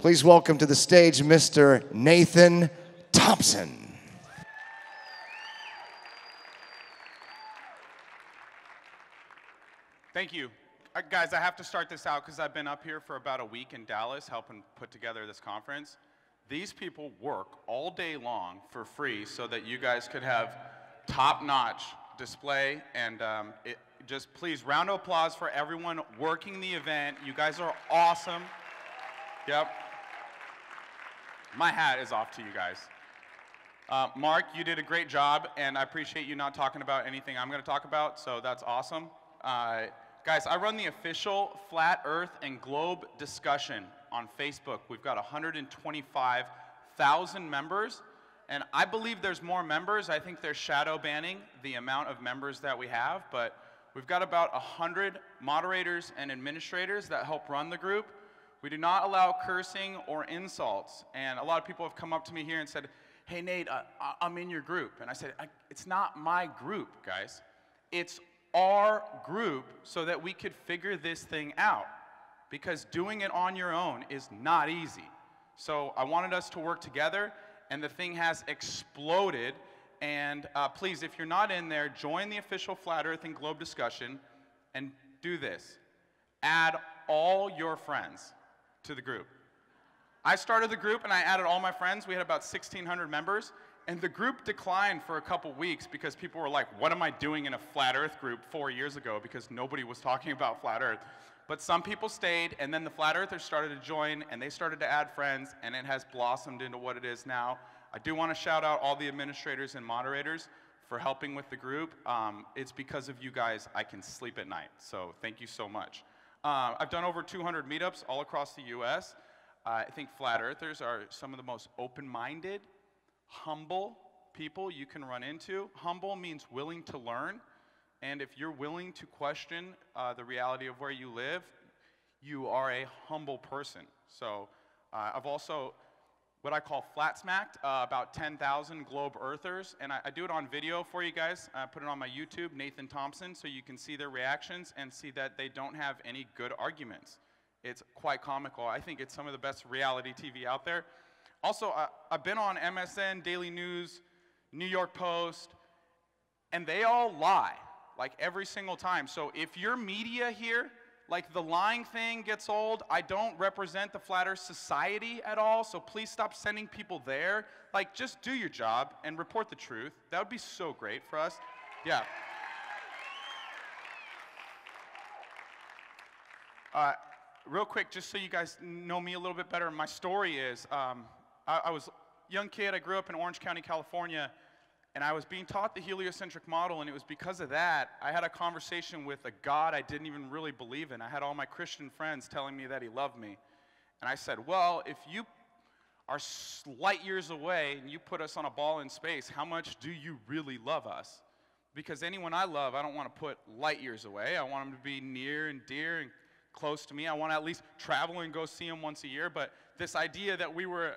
Please welcome to the stage Mr. Nathan Thompson. Thank you. Guys, I have to start this out because I've been up here for about a week in Dallas helping put together this conference. These people work all day long for free so that you guys could have top-notch display, and just please, round of applause for everyone working the event. You guys are awesome. Yep. My hat is off to you guys. Mark, you did a great job, and I appreciate you not talking about anything I'm going to talk about, so that's awesome. Guys, I run the official Flat Earth and Globe discussion on Facebook. We've got 125,000 members, and I believe there's more members. I think they're shadow banning the amount of members that we have, but we've got about 100 moderators and administrators that help run the group. We do not allow cursing or insults, and a lot of people have come up to me here and said, hey Nate, I'm in your group. And I said, it's not my group, guys. It's our group so that we could figure this thing out, because doing it on your own is not easy. So I wanted us to work together, and the thing has exploded. And please, if you're not in there, join the official Flat Earth and Globe discussion and do this. Add all your friends to the group. I started the group and I added all my friends. We had about 1,600 members. And the group declined for a couple weeks because people were like, what am I doing in a Flat Earth group 4 years ago? Because nobody was talking about Flat Earth. But some people stayed, and then the Flat Earthers started to join, and they started to add friends, and it has blossomed into what it is now. I do want to shout out all the administrators and moderators for helping with the group. It's because of you guys I can sleep at night, so thank you so much. I've done over 200 meetups all across the US. I think Flat Earthers are some of the most open-minded, humble people you can run into. Humble means willing to learn, and if you're willing to question the reality of where you live, you are a humble person. So I've also, what I call flat smacked, about 10,000 globe earthers, and I do it on video for you guys. I put it on my YouTube, Nathan Thompson, so you can see their reactions and see that they don't have any good arguments. It's quite comical. I think it's some of the best reality TV out there. Also, I've been on MSN, Daily News, New York Post, and they all lie, like every single time. So if your media here, like the lying thing gets old, I don't represent the Flat Earth Society at all, so please stop sending people there. Like, just do your job and report the truth. That would be so great for us. Yeah. Real quick, just so you guys know me a little bit better, my story is, I was a young kid. I grew up in Orange County, California, and I was being taught the heliocentric model, and it was because of that I had a conversation with a God I didn't even really believe in. I had all my Christian friends telling me that he loved me. And I said, well, if you are light years away and you put us on a ball in space, how much do you really love us? Because anyone I love, I don't want to put light years away. I want them to be near and dear and close to me. I want to at least travel and go see them once a year. But this idea that we were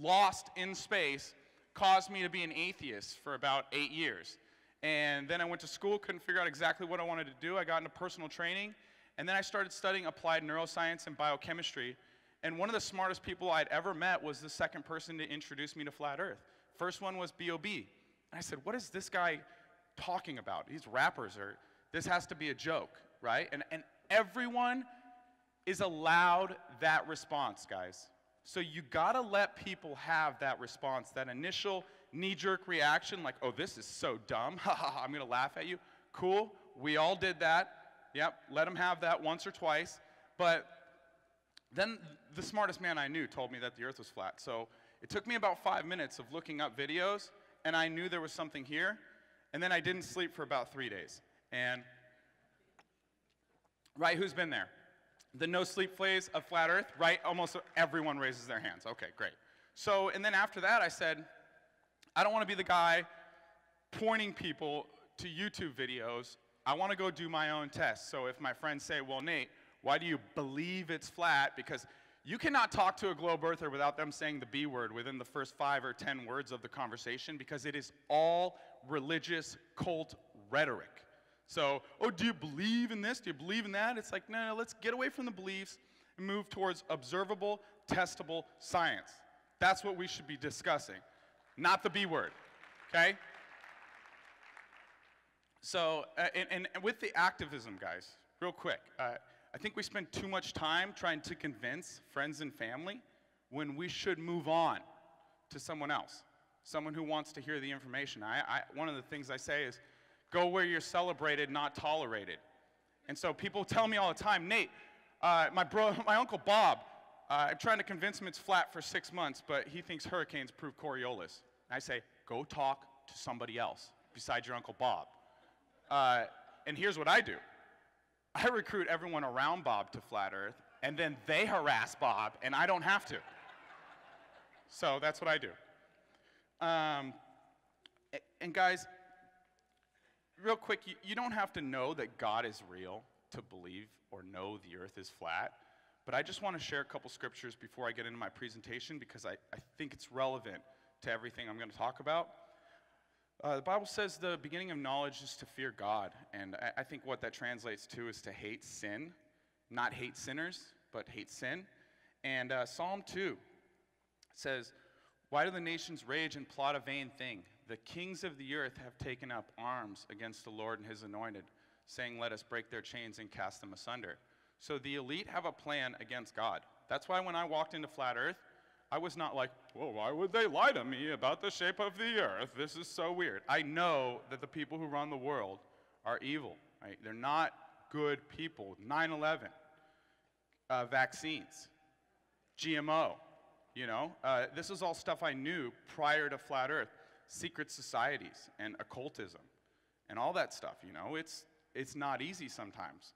lost in space caused me to be an atheist for about 8 years. And then I went to school, couldn't figure out exactly what I wanted to do. I got into personal training, and then I started studying applied neuroscience and biochemistry. And one of the smartest people I'd ever met was the second person to introduce me to Flat Earth. First one was B.O.B. And I said, what is this guy talking about? These rappers are, this has to be a joke, right? And everyone is allowed that response, guys. So you gotta let people have that response, that initial knee-jerk reaction, like, oh, this is so dumb, ha ha ha, I'm gonna laugh at you. Cool, we all did that. Yep, let them have that once or twice. But then the smartest man I knew told me that the earth was flat. So it took me about 5 minutes of looking up videos, and I knew there was something here. And then I didn't sleep for about 3 days. And, right, who's been there? The no sleep phase of Flat Earth, right? Almost everyone raises their hands. Okay, great. So, and then after that I said, I don't want to be the guy pointing people to YouTube videos. I want to go do my own tests. So if my friends say, well, Nate, why do you believe it's flat? Because you cannot talk to a globe earther without them saying the B word within the first 5 or 10 words of the conversation, because it is all religious cult rhetoric. So, oh, do you believe in this? Do you believe in that? It's like, no, let's get away from the beliefs and move towards observable, testable science. That's what we should be discussing, not the B word, okay? So, and with the activism, guys, real quick, I think we spend too much time trying to convince friends and family when we should move on to someone else, someone who wants to hear the information. One of the things I say is, go where you're celebrated, not tolerated. And so people tell me all the time, Nate, my Uncle Bob, I'm trying to convince him it's flat for 6 months, but he thinks hurricanes prove Coriolis. And I say, go talk to somebody else besides your Uncle Bob. And here's what I do. I recruit everyone around Bob to Flat Earth, and then they harass Bob, and I don't have to. So that's what I do. And guys, real quick, you don't have to know that God is real to believe or know the earth is flat, but I just want to share a couple scriptures before I get into my presentation because I think it's relevant to everything I'm going to talk about. The Bible says the beginning of knowledge is to fear God, and I think what that translates to is to hate sin, not hate sinners, but hate sin. And Psalm 2 says, why do the nations rage and plot a vain thing? The kings of the earth have taken up arms against the Lord and his anointed, saying, let us break their chains and cast them asunder. So the elite have a plan against God. That's why when I walked into Flat Earth, I was not like, well, why would they lie to me about the shape of the earth? This is so weird. I know that the people who run the world are evil. Right? They're not good people. 9/11, vaccines, GMO, you know. This is all stuff I knew prior to Flat Earth. Secret societies and occultism and all that stuff, you know. It's not easy sometimes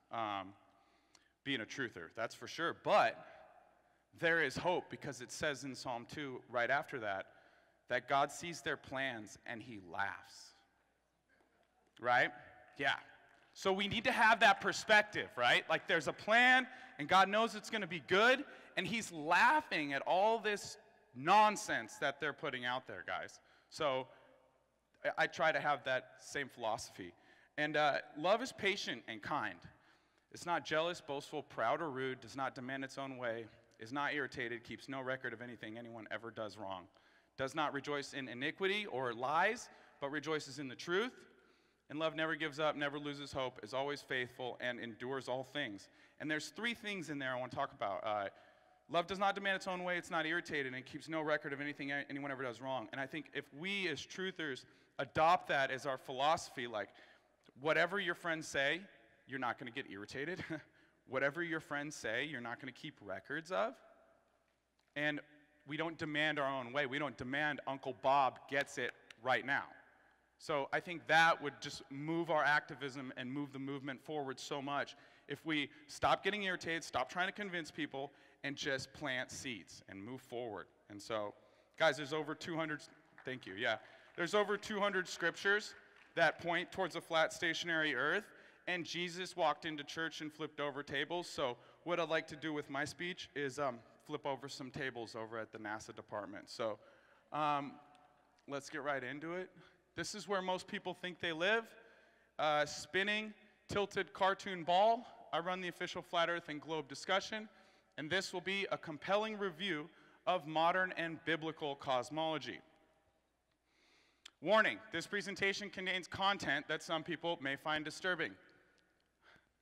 being a truther, that's for sure. But there is hope because it says in Psalm 2, right after that God sees their plans and he laughs. Right? Yeah. So we need to have that perspective, right? Like there's a plan and God knows it's going to be good and he's laughing at all this nonsense that they're putting out there, guys. So I try to have that same philosophy. And love is patient and kind. It's not jealous, boastful, proud, or rude, does not demand its own way, is not irritated, keeps no record of anything anyone ever does wrong, does not rejoice in iniquity or lies, but rejoices in the truth. And love never gives up, never loses hope, is always faithful, and endures all things. And there's 3 things in there I want to talk about. Love does not demand its own way, it's not irritated, and it keeps no record of anything anyone ever does wrong. And I think if we as truthers adopt that as our philosophy, like whatever your friends say, you're not going to get irritated. Whatever your friends say, you're not going to keep records of. And we don't demand our own way. We don't demand Uncle Bob gets it right now. So I think that would just move our activism and move the movement forward so much if we stop getting irritated, stop trying to convince people, and just plant seeds and move forward. And so, guys, there's over 200, thank you, yeah. There's over 200 scriptures that point towards a flat stationary earth, and Jesus walked into church and flipped over tables. So what I'd like to do with my speech is flip over some tables over at the NASA department. So let's get right into it. This is where most people think they live. Spinning, tilted cartoon ball. I run the official Flat Earth and Globe discussion, and this will be a compelling review of modern and biblical cosmology. Warning, this presentation contains content that some people may find disturbing.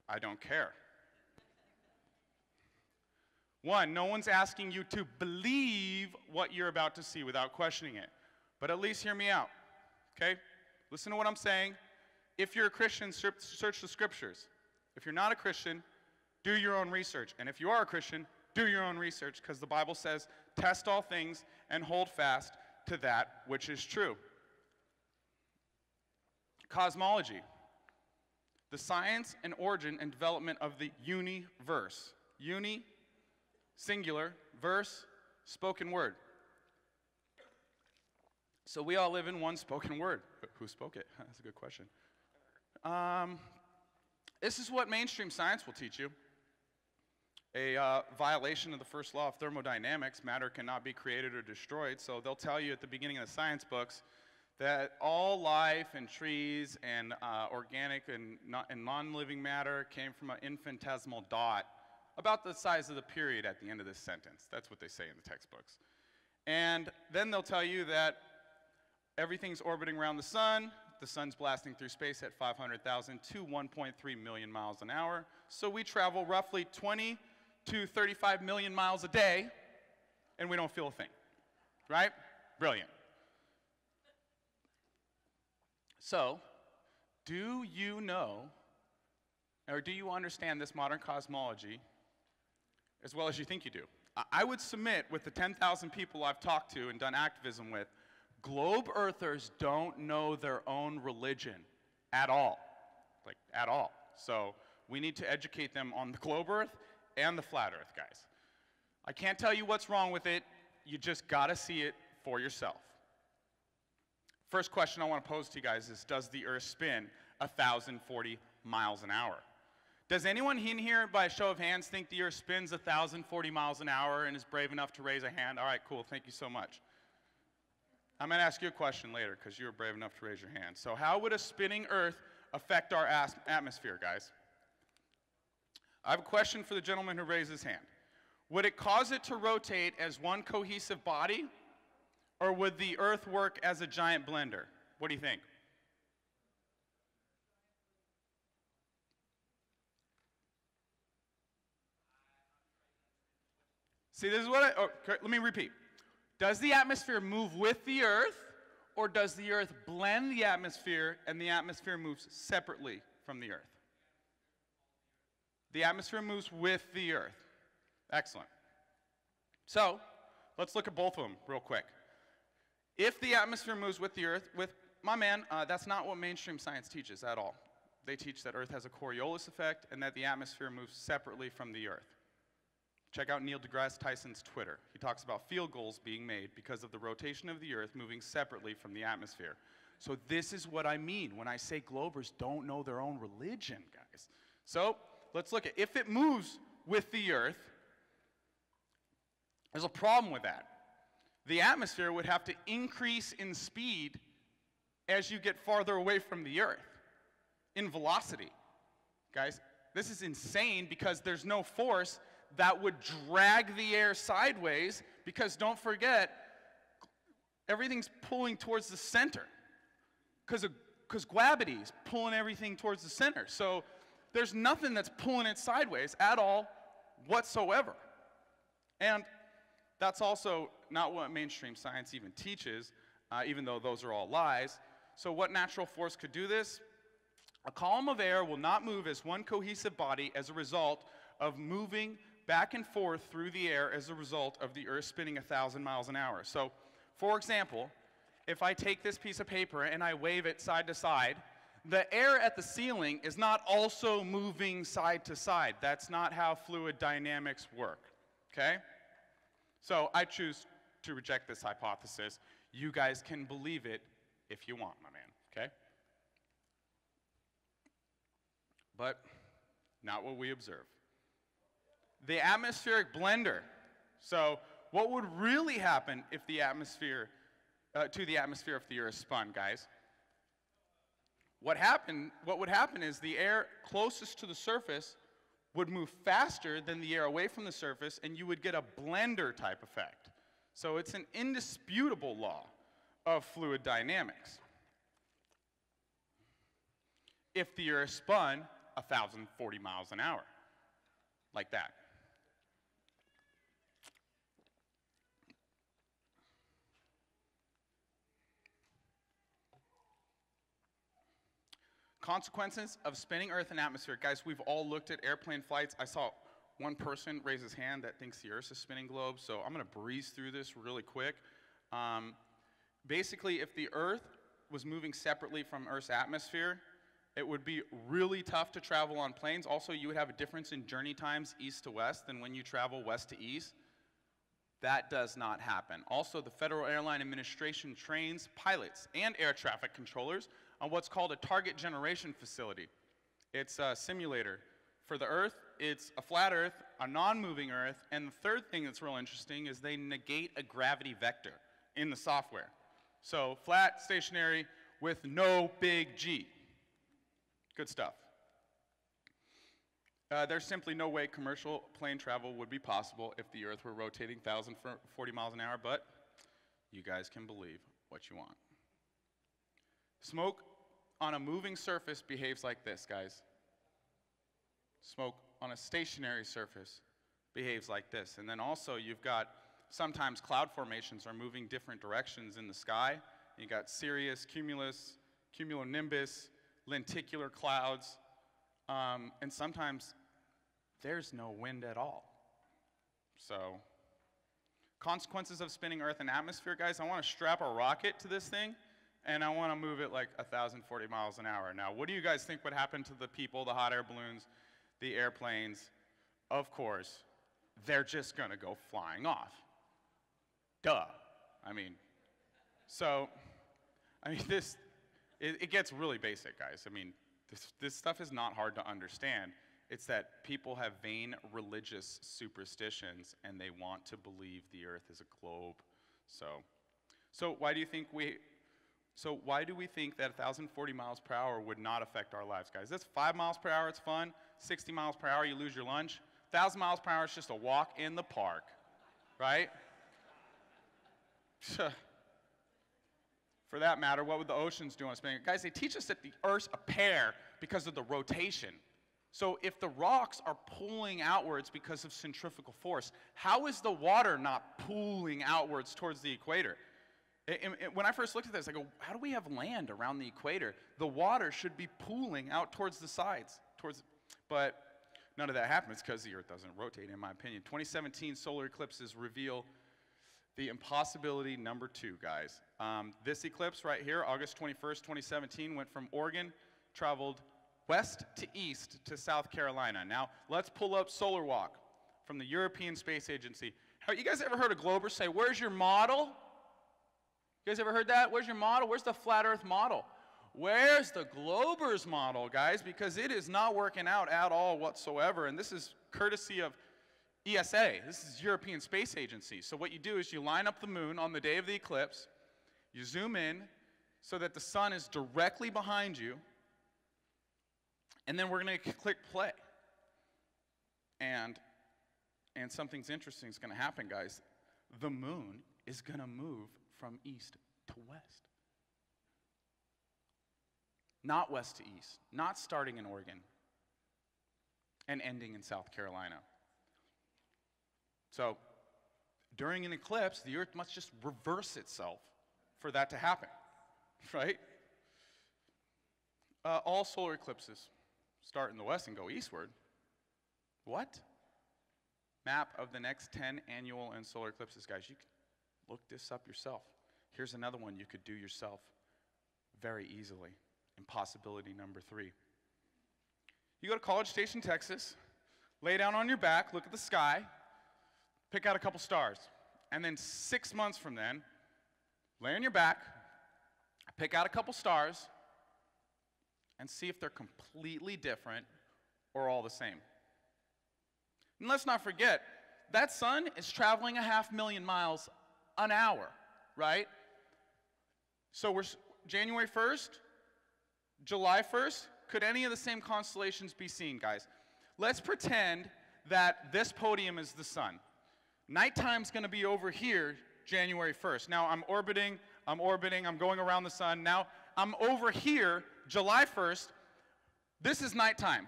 I don't care. 1, no one's asking you to believe what you're about to see without questioning it. But at least hear me out, okay? Listen to what I'm saying. If you're a Christian, search the scriptures. If you're not a Christian, do your own research. And if you are a Christian, do your own research, because the Bible says, test all things and hold fast to that which is true. Cosmology. The science and origin and development of the universe. Uni, singular, verse, spoken word. So we all live in one spoken word. Who spoke it? That's a good question. This is what mainstream science will teach you. A violation of the first law of thermodynamics, matter cannot be created or destroyed. So they'll tell you at the beginning of the science books that all life and trees and organic and non-living matter came from an infinitesimal dot about the size of the period at the end of this sentence. That's what they say in the textbooks. And then they'll tell you that everything's orbiting around the sun's blasting through space at 500,000 to 1.3 million miles an hour. So we travel roughly 20 to 35 million miles a day, and we don't feel a thing, right? Brilliant. So, do you know, or do you understand this modern cosmology as well as you think you do? I would submit, with the 10,000 people I've talked to and done activism with, globe earthers don't know their own religion at all, like at all. So we need to educate them on the globe earth and the flat earth, guys. I can't tell you what's wrong with it. You just gotta see it for yourself. First question I want to pose to you guys is, does the earth spin 1,040 miles an hour? Does anyone in here, by a show of hands, think the earth spins 1,040 miles an hour and is brave enough to raise a hand? All right, cool, thank you so much. I'm going to ask you a question later because you were brave enough to raise your hand. So how would a spinning earth affect our atmosphere, guys? I have a question for the gentleman who raised his hand. Would it cause it to rotate as one cohesive body, or would the earth work as a giant blender? What do you think? See, this is what let me repeat. Does the atmosphere move with the earth, or does the earth blend the atmosphere and the atmosphere moves separately from the earth? The atmosphere moves with the earth. Excellent. So, let's look at both of them real quick. If the atmosphere moves with the earth, that's not what mainstream science teaches at all. They teach that earth has a Coriolis effect and that the atmosphere moves separately from the earth. Check out Neil deGrasse Tyson's Twitter. He talks about field goals being made because of the rotation of the earth moving separately from the atmosphere. So this is what I mean when I say globers don't know their own religion, guys. So let's look at, if it moves with the earth, there's a problem with that. The atmosphere would have to increase in speed as you get farther away from the earth in velocity. Guys, this is insane because there's no force that would drag the air sideways, because don't forget, everything's pulling towards the center because gravity is pulling everything towards the center. So there's nothing that's pulling it sideways at all whatsoever. And that's also not what mainstream science even teaches, even though those are all lies. So what natural force could do this? A column of air will not move as one cohesive body as a result of moving back and forth through the air as a result of the earth spinning 1,000 miles an hour. So, for example, if I take this piece of paper and I wave it side to side, the air at the ceiling is not also moving side to side. That's not how fluid dynamics work, okay? So I choose to reject this hypothesis. You guys can believe it if you want, my man, okay? But not what we observe. The atmospheric blender. So what would really happen if the atmosphere, to the atmosphere if the earth spun, guys? What would happen is the air closest to the surface would move faster than the air away from the surface, and you would get a blender type effect. So it's an indisputable law of fluid dynamics. If the earth spun 1,040 miles an hour, like that. Consequences of spinning Earth and atmosphere. Guys, we've all looked at airplane flights. I saw one person raise his hand that thinks the Earth's a spinning globe, so I'm going to breeze through this really quick. Basically, if the Earth was moving separately from Earth's atmosphere, it would be really tough to travel on planes. Also, you would have a difference in journey times east to west than when you travel west to east. That does not happen. Also, the Federal Airline Administration trains pilots and air traffic controllers on what's called a target generation facility. It's a simulator. For the Earth, it's a flat Earth, a non-moving Earth, and the third thing that's real interesting is they negate a gravity vector in the software. So flat, stationary, with no big G. Good stuff. There's simply no way commercial plane travel would be possible if the Earth were rotating 1,040 miles an hour, but you guys can believe what you want. Smoke on a moving surface behaves like this, guys. Smoke on a stationary surface behaves like this. And then also you've got sometimes cloud formations are moving different directions in the sky. You got cirrus, cumulus, cumulonimbus, lenticular clouds, and sometimes there's no wind at all. So, consequences of spinning Earth and atmosphere, guys, I want to strap a rocket to this thing, and I want to move it like 1,040 miles an hour. Now, what do you guys think would happen to the people, the hot air balloons, the airplanes? Of course, they're just going to go flying off. Duh. I mean, it gets really basic, guys. I mean, this stuff is not hard to understand. It's that people have vain religious superstitions and they want to believe the Earth is a globe. So why do we think that 1,040 miles per hour would not affect our lives, guys? That's 5 miles per hour, it's fun. 60 miles per hour, you lose your lunch. 1,000 miles per hour is just a walk in the park, right? For that matter, what would the oceans do on spinning? Guys, they teach us that the Earth's a pear because of the rotation. So if the rocks are pulling outwards because of centrifugal force, how is the water not pulling outwards towards the equator? When I first looked at this, I go, how do we have land around the equator? The water should be pooling out towards the sides. But none of that happens because the Earth doesn't rotate, in my opinion. 2017 solar eclipses reveal the impossibility number 2, guys. This eclipse right here, August 21st, 2017, went from Oregon, traveled west to east to South Carolina. Now, let's pull up Solar Walk from the European Space Agency. Have you guys ever heard a glober say, where's your model? You guys ever heard that? Where's your model? Where's the flat Earth model? Where's the glober's model, guys? Because it is not working out at all whatsoever, and this is courtesy of ESA. This is European Space Agency. So what you do is you line up the moon on the day of the eclipse, you zoom in so that the sun is directly behind you, and then we're going to click play. And something's interesting is going to happen, guys. The moon is going to move from east to west. Not west to east. Not starting in Oregon and ending in South Carolina. So, during an eclipse, the Earth must just reverse itself for that to happen, right? All solar eclipses start in the west and go eastward. What? Map of the next 10 annual and solar eclipses. Guys, you can look this up yourself. Here's another one you could do yourself very easily. Impossibility number 3. You go to College Station, Texas, lay down on your back, look at the sky, pick out a couple stars. And then 6 months from then, lay on your back, pick out a couple stars, and see if they're completely different or all the same. And let's not forget, that sun is traveling 500,000 miles an hour, right? So we're January 1st, July 1st, could any of the same constellations be seen, guys? Let's pretend that this podium is the sun. Nighttime's going to be over here January 1st. Now I'm orbiting, I'm going around the sun. Now I'm over here July 1st. This is nighttime.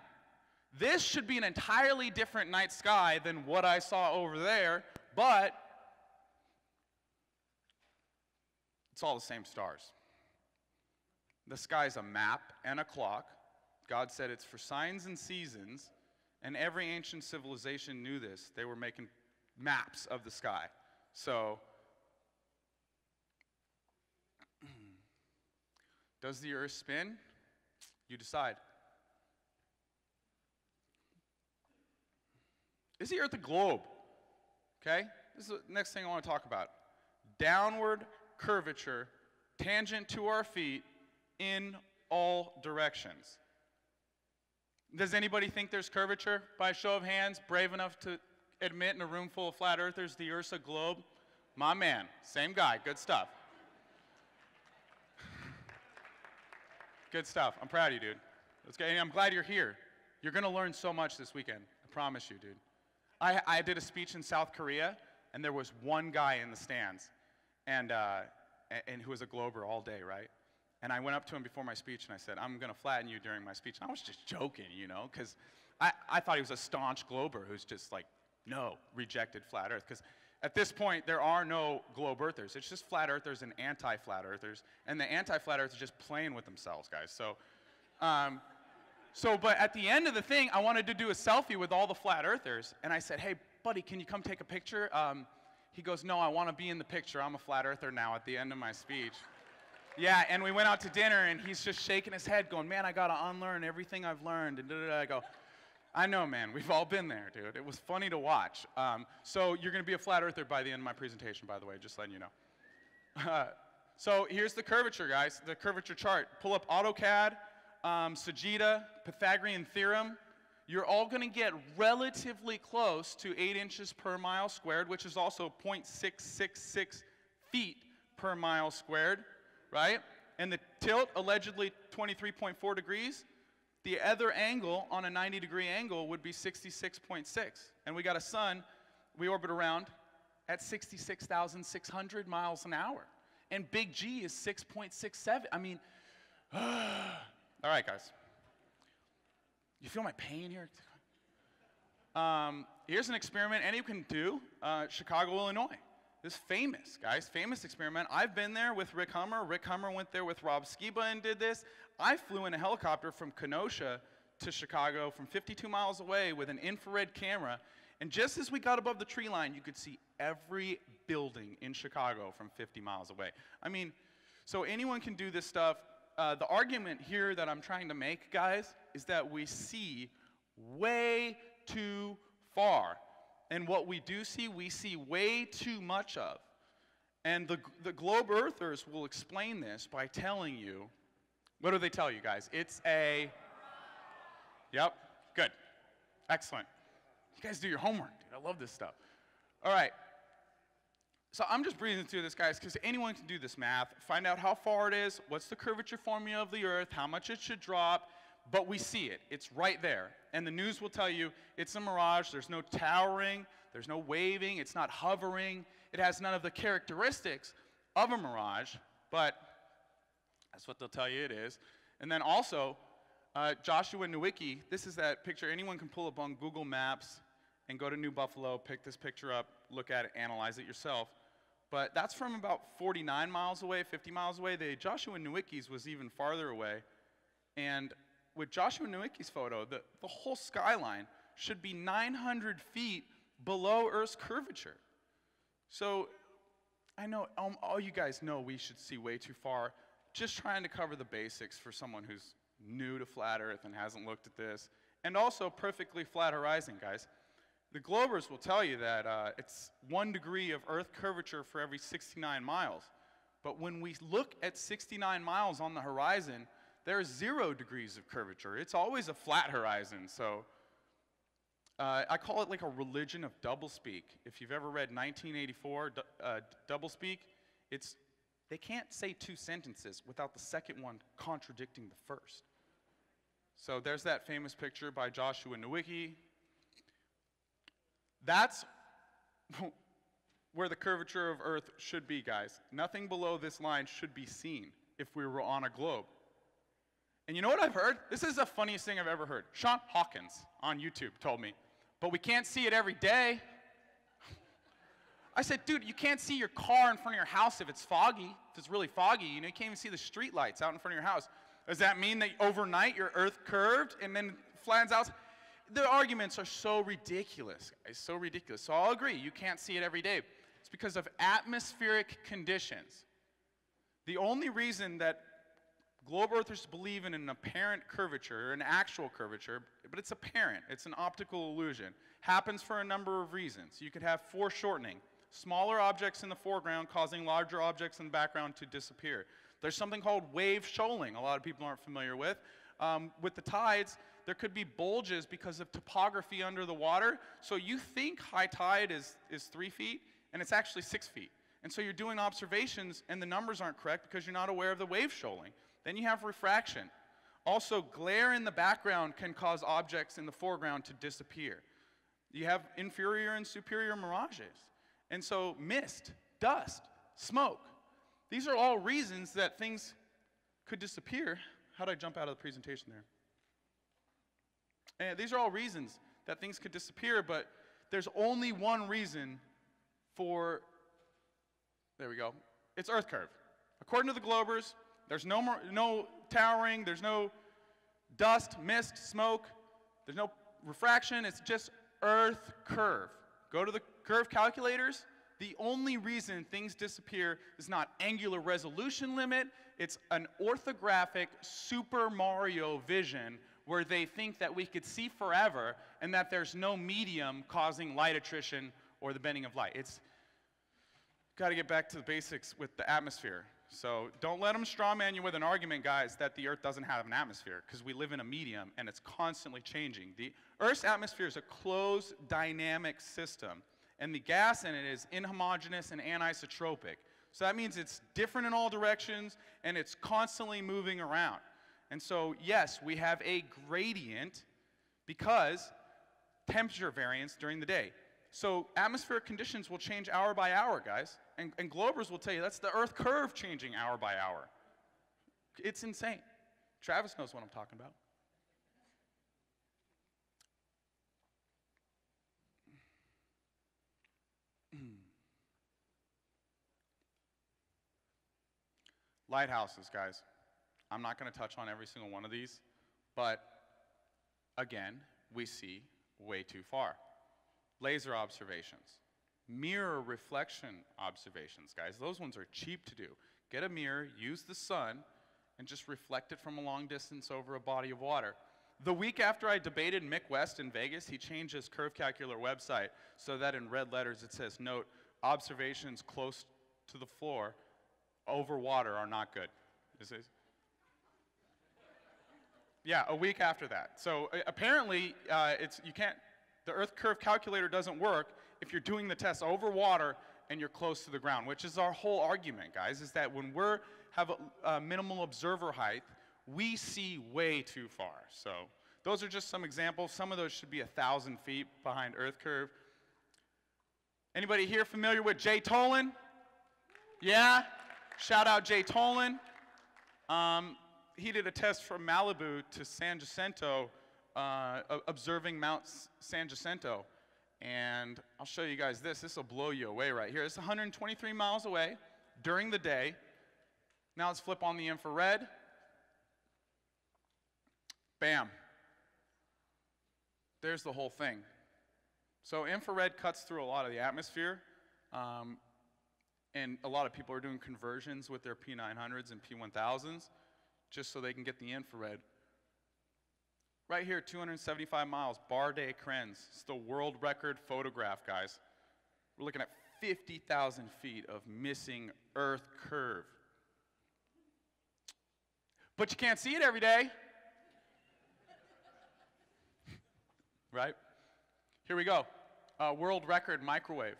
This should be an entirely different night sky than what I saw over there, but it's all the same stars. The sky's a map and a clock. God said it's for signs and seasons, and every ancient civilization knew this. They were making maps of the sky. So, does the Earth spin? You decide. Is the Earth a globe? Okay? This is the next thing I want to talk about. Downward curvature, tangent to our feet, in all directions. Does anybody think there's curvature? By a show of hands, brave enough to admit in a room full of flat earthers the Earth's a globe? My man, same guy, good stuff. Good stuff. I'm proud of you, dude. Let's go. I'm glad you're here. You're going to learn so much this weekend. I promise you, dude. I did a speech in South Korea, and there was one guy in the stands, and who was a glober all day, right? And I went up to him before my speech, and I said, I'm going to flatten you during my speech. And I was just joking, you know, because I thought he was a staunch glober who's just like, no, rejected flat Earth. Because at this point, there are no globe earthers. It's just flat earthers and anti-flat earthers. And the anti-flat earthers are just playing with themselves, guys. But at the end of the thing, I wanted to do a selfie with all the flat earthers. And I said, hey, buddy, can you come take a picture? He goes, no, I want to be in the picture. I'm a flat earther now at the end of my speech. Yeah, and we went out to dinner, and he's just shaking his head going, man, I got to unlearn everything I've learned. And I go, I know, man. We've all been there, dude. It was funny to watch. So you're going to be a flat earther by the end of my presentation, by the way, just letting you know. So here's the curvature, guys, the curvature chart. Pull up AutoCAD, Sagitta, Pythagorean theorem. You're all going to get relatively close to 8 inches per mile squared, which is also 0.666 feet per mile squared, right? And the tilt, allegedly 23.4 degrees. The other angle on a 90-degree angle would be 66.6. And we got a sun we orbit around at 66,600 miles an hour. And big G is 6.67. I mean, all right, guys. You feel my pain here? Here's an experiment anyone can do. Chicago, Illinois. This famous, guys, famous experiment. I've been there with Rick Hummer. Rick Hummer went there with Rob Skiba and did this. I flew in a helicopter from Kenosha to Chicago from 52 miles away with an infrared camera. And just as we got above the tree line, you could see every building in Chicago from 50 miles away. I mean, so anyone can do this stuff. The argument here that I'm trying to make, guys, is that we see way too far. And what we do see, we see way too much of. And the globe earthers will explain this by telling you, what do they tell you, guys? It's a, yep, good, excellent. You guys do your homework, dude. I love this stuff. All right. So I'm just breezing through this, guys, because anyone can do this math, find out how far it is, what's the curvature formula of the Earth, how much it should drop, but we see it. It's right there. And the news will tell you it's a mirage. There's no towering. There's no waving. It's not hovering. It has none of the characteristics of a mirage, but that's what they'll tell you it is. And then also, Joshua Nowicki, this is that picture anyone can pull up on Google Maps and go to New Buffalo, pick this picture up, look at it, analyze it yourself. But that's from about 49 miles away, 50 miles away. The Joshua Nowicki's was even farther away. And with Joshua Nowicki's photo, the whole skyline should be 900 feet below Earth's curvature. So I know all you guys know we should see way too far. Just trying to cover the basics for someone who's new to flat Earth and hasn't looked at this. And also perfectly flat horizon, guys. The globers will tell you that it's 1 degree of Earth curvature for every 69 miles. But when we look at 69 miles on the horizon, there's 0 degrees of curvature. It's always a flat horizon. So I call it like a religion of doublespeak. If you've ever read 1984 Doublespeak, they can't say 2 sentences without the second one contradicting the first. So there's that famous picture by Joshua Nowicki. That's where the curvature of Earth should be, guys. Nothing below this line should be seen if we were on a globe. And you know what I've heard? This is the funniest thing I've ever heard. Sean Hawkins on YouTube told me, but we can't see it every day. I said, dude, you can't see your car in front of your house if it's foggy, if it's really foggy. You know, you can't even see the street lights out in front of your house. Does that mean that overnight your Earth curved and then flattens out? The arguments are so ridiculous, guys, so ridiculous. So I'll agree, you can't see it every day. It's because of atmospheric conditions. The only reason that globe earthers believe in an apparent curvature, an actual curvature, but it's apparent, it's an optical illusion, happens for a number of reasons. You could have foreshortening, smaller objects in the foreground causing larger objects in the background to disappear. There's something called wave shoaling, a lot of people aren't familiar with. With the tides, there could be bulges because of topography under the water. So you think high tide is 3 feet, and it's actually 6 feet. And so you're doing observations, and the numbers aren't correct because you're not aware of the wave shoaling. Then you have refraction. Also, glare in the background can cause objects in the foreground to disappear. You have inferior and superior mirages. And so mist, dust, smoke, these are all reasons that things could disappear. How did I jump out of the presentation there? And these are all reasons that things could disappear, but there's only one reason for, there we go, it's Earth curve. According to the Globers, there's no towering, there's no dust, mist, smoke, there's no refraction, it's just Earth curve. Go to the curve calculators. The only reason things disappear is not angular resolution limit, it's an orthographic Super Mario vision where they think that we could see forever and that there's no medium causing light attrition or the bending of light. It's got to get back to the basics with the atmosphere. So don't let them straw man you with an argument, guys, that the Earth doesn't have an atmosphere, because we live in a medium and it's constantly changing. The Earth's atmosphere is a closed dynamic system, and the gas in it is inhomogeneous and anisotropic. So that means it's different in all directions and it's constantly moving around. And so, yes, we have a gradient because temperature variance during the day. So atmospheric conditions will change hour by hour, guys. And Globers will tell you that's the Earth curve changing hour by hour. It's insane. Travis knows what I'm talking about. Lighthouses, guys. I'm not going to touch on every single one of these, but again, we see way too far. Laser observations. Mirror reflection observations, guys. Those ones are cheap to do. Get a mirror, use the sun, and just reflect it from a long distance over a body of water. The week after I debated Mick West in Vegas, he changed his curve calculator website so that in red letters it says, note, observations close to the floor over water are not good. Yeah, a week after that. So apparently, the Earth curve calculator doesn't work if you're doing the test over water and you're close to the ground, which is our whole argument, guys, is that when we have a minimal observer height, we see way too far. So those are just some examples. Some of those should be 1,000 feet behind Earth curve. Anybody here familiar with Jay Tolan? Yeah? Shout out Jay Tolan. He did a test from Malibu to San Jacinto, observing Mount San Jacinto. And I'll show you guys this. This will blow you away right here. It's 123 miles away during the day. Now let's flip on the infrared. Bam. There's the whole thing. So infrared cuts through a lot of the atmosphere. And a lot of people are doing conversions with their P900s and P1000s just so they can get the infrared. Right here, 275 miles, Bardet Krenz. It's the world record photograph, guys. We're looking at 50,000 feet of missing Earth curve. But you can't see it every day. Right? Here we go. World record microwave.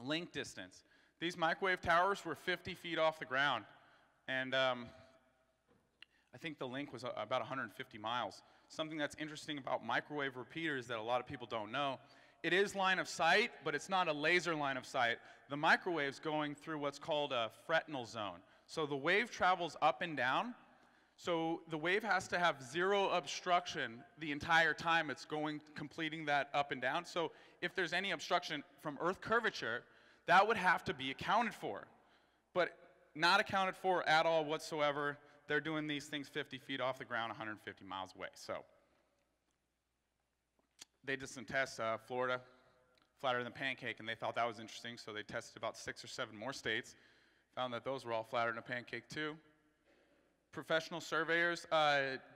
Link distance. These microwave towers were 50 feet off the ground. And I think the link was about 150 miles. Something that's interesting about microwave repeaters that a lot of people don't know, it is line of sight, but it's not a laser line of sight. The microwave's going through what's called a fresnel zone. So the wave travels up and down. So the wave has to have zero obstruction the entire time it's completing that up and down. So if there's any obstruction from Earth curvature, that would have to be accounted for. But not accounted for at all whatsoever. They're doing these things 50 feet off the ground, 150 miles away. So they did some tests, Florida, flatter than pancake, and they thought that was interesting, so they tested about 6 or 7 more states, found that those were all flatter than a pancake too. Professional surveyors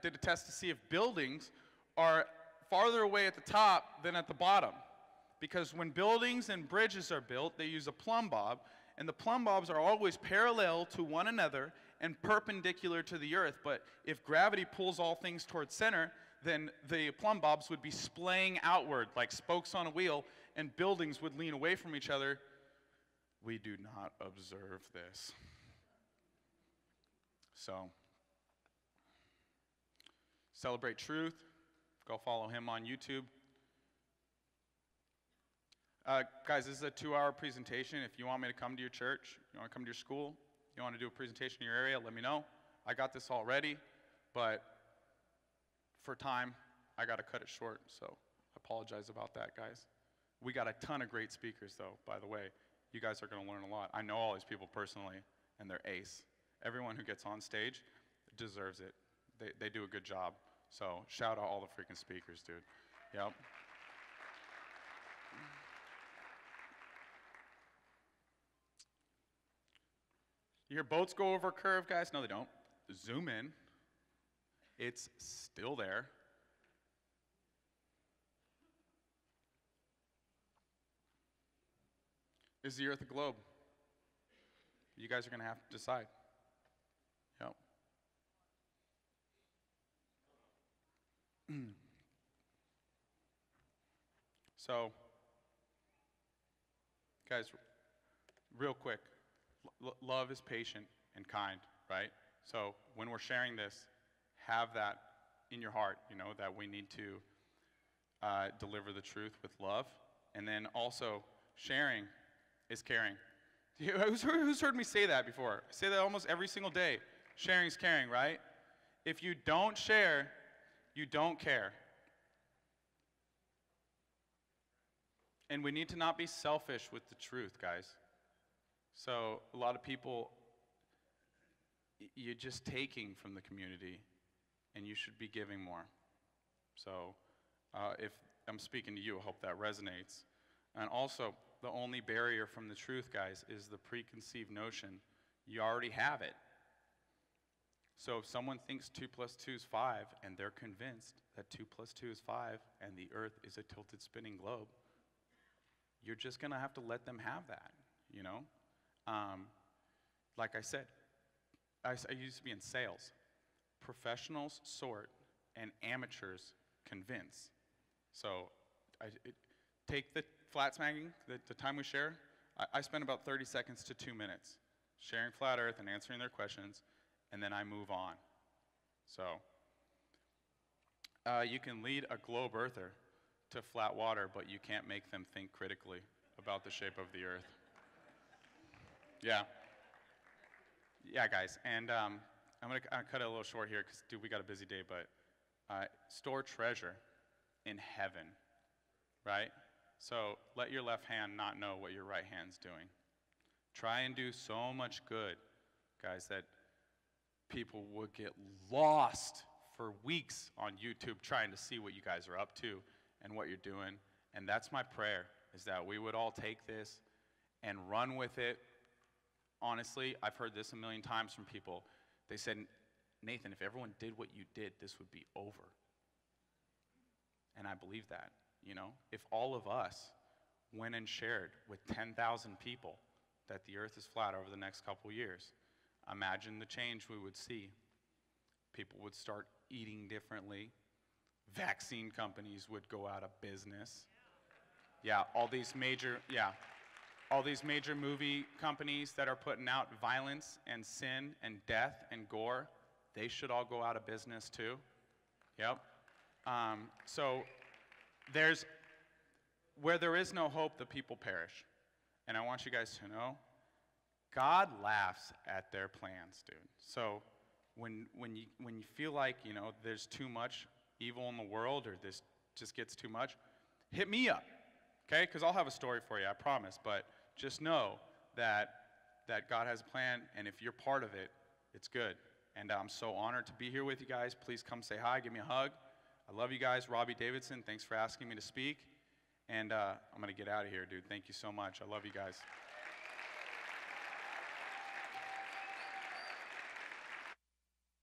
did a test to see if buildings are farther away at the top than at the bottom. Because when buildings and bridges are built, they use a plumb bob, and the plumb bobs are always parallel to one another and perpendicular to the Earth. But if gravity pulls all things towards center, then the plumb bobs would be splaying outward like spokes on a wheel, and buildings would lean away from each other. We do not observe this. So Celebrate Truth. Go follow him on YouTube. Guys, this is a 2-hour presentation. If you want me to come to your church, you want to come to your school, you want to do a presentation in your area, let me know. I got this all ready, but for time, I got to cut it short, so I apologize about that, guys. We got a ton of great speakers, though, by the way. You guys are going to learn a lot. I know all these people personally, and they're ace. Everyone who gets on stage deserves it. They do a good job. So shout out all the freaking speakers, dude. Yep. You hear boats go over a curve, guys? No, they don't. Zoom in. It's still there. Is the Earth a globe? You guys are going to have to decide. Yep. So, guys, real quick, love is patient and kind, right? So when we're sharing this, have that in your heart, you know, that we need to deliver the truth with love. And then also, sharing is caring. Who's heard me say that before? I say that almost every single day. Sharing is caring, right? If you don't share, you don't care. And we need to not be selfish with the truth, guys. So a lot of people, you're just taking from the community, and you should be giving more. So if I'm speaking to you, I hope that resonates. And also, the only barrier from the truth, guys, is the preconceived notion. You already have it. So if someone thinks 2 + 2 is 5, and they're convinced that 2 + 2 is 5, and the Earth is a tilted spinning globe, you're just going to have to let them have that, you know? Like I said, I used to be in sales. Professionals sort, and amateurs convince. So take the flat smacking, the time we share, I spend about 30 seconds to 2 minutes sharing flat Earth and answering their questions, and then I move on. So you can lead a globe earther to flat water, but you can't make them think critically about the shape of the Earth. Yeah. Yeah, guys, and I'm gonna cut it a little short here, because, dude, we got a busy day, but store treasure in heaven, right? So let your left hand not know what your right hand's doing. Try and do so much good, guys, that people would get lost for weeks on YouTube trying to see what you guys are up to and what you're doing. And that's my prayer, is that we would all take this and run with it. Honestly, I've heard this a million times from people. They said, Nathan, if everyone did what you did, this would be over. And I believe that, you know. If all of us went and shared with 10,000 people that the Earth is flat over the next couple years, imagine the change we would see. People would start eating differently. Vaccine companies would go out of business. Yeah, all these major movie companies that are putting out violence and sin and death and gore, they should all go out of business too. Yep. So where there is no hope, the people perish. And I want you guys to know, God laughs at their plans, dude. So when you feel like, you know, there's too much evil in the world, or this just gets too much, hit me up, okay? Because I'll have a story for you, I promise. But just know that God has a plan, and if you're part of it, it's good. And I'm so honored to be here with you guys. Please come say hi, give me a hug. I love you guys. Robbie Davidson, thanks for asking me to speak. And I'm going to get out of here, dude. Thank you so much. I love you guys.